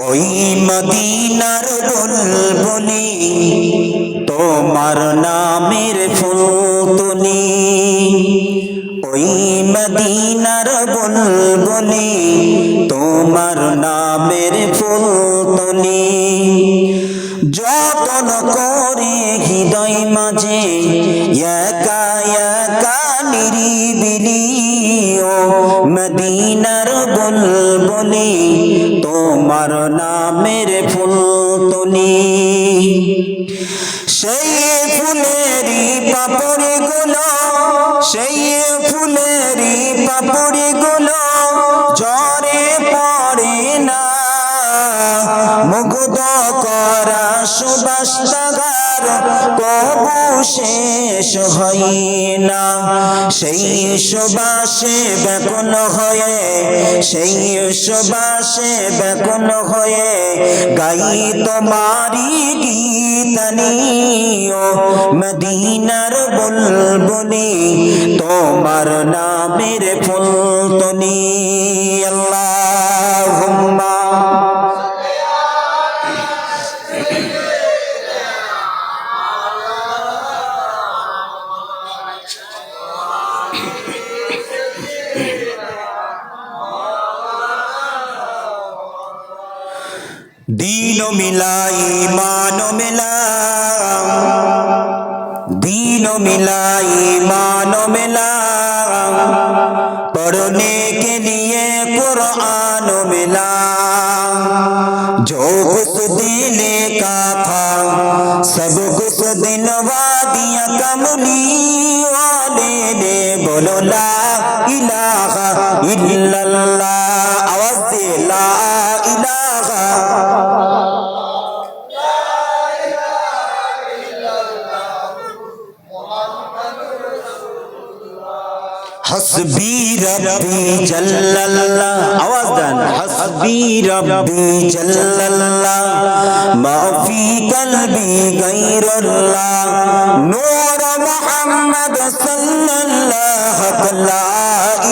ওই মদিনার বুলবুলি তোমার নামের ফুল তুলি, ওই মদিনার বুলবুলি তোমার নামের ফুল তুলি। যতন করে হৃদয় মাঝে একা একা নিরিবিলি, ও মদিনার বুলবুলি তোমার নামের ফুল তুলি। সেই ফুলেরই পাপড়ি গুলো, সেই ফুলেরই পাপড়ি গুলো ঝরে পড়ে না, মুগ্ধ করা সুবাস তাগার কবু শেষ হয় না। সেই সুবাসে ব্যাকুল হয়ে, সেই সুবাসে ব্যাকুল হয়ে গাই তোমারি গীতানি, ও মদিনার বুলবুলি তোমার নামের ফুল তুলি। আল্লাহুম্মা दीन मिलाई मान मिला, दीन मिलाई मान मिला, पढ़ने के लिए कुरान मिला। जो कुछ दिले का था सब कुछ दिलवा दिया कमली वाले ने, बोलो ला इलाहा इल्लल्लाह, आवाज दे ला इलाहा हस्बी रब्बी जल्लल्लाह, आवाज दें हस्बी रब्बी जल्लल्लाह, माफी कल्बी गैरुल्लाह, नूर मोहम्मद सल्लल्लाह, ला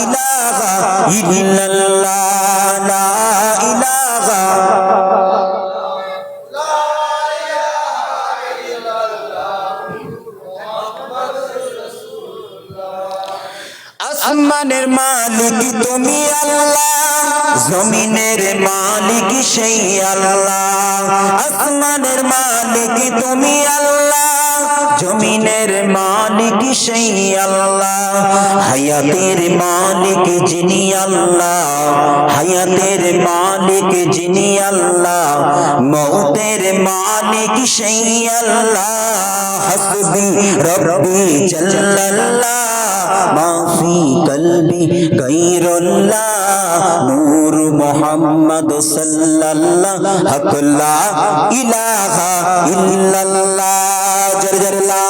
इलाहा इल्लल्लाह, ला इलाहा আসমানের মালিক তুমি আল্লাহ, জমিনের মালিক সেই আল্লাহ। আসমানের মালিক তুমি আল্লাহ, জমিনের মালিক সেই আল্লাহ। হায়াতের মালিক যিনি আল্লাহ, হায়াতের মালিক যিনি আল্লাহ, মৌতের মালিক সেই আল্লাহ। হাসবি রব্বি জাল্লাল্লাহ, মাফি কলবি গায়রুল্লাহ, নূর মুহাম্মদ সাল্লাল্লাহ, হক লা ইলাহা ইল্লাল্লাহ, জর জর লা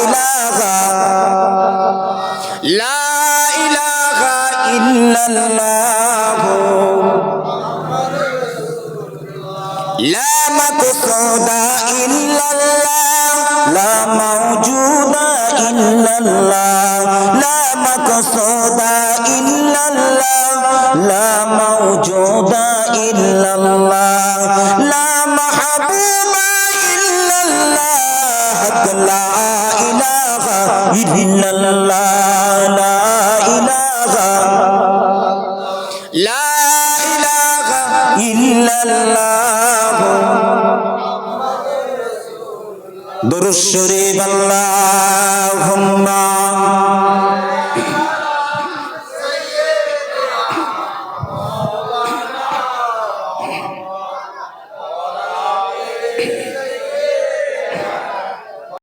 ইলাহা, লা ইলাহা ইল্লাল্লাহ, লা মাকসুদা ইল্লাল্লাহ, লা মাওজুদা ইল্লাল্লাহ, লা মাকসুদা ইল্লাল্লাহ, লা মাওজুদা ইল্লাল্লাহ, লা মাহবুবা ইল্লাল্লাহ, লা ইলাহা ইল্লাল্লাহ, লা ইলাহা, লা ইলাহা ইল্লাল্লাহ। দুরূদ শরীফ আল্লাহুম্মা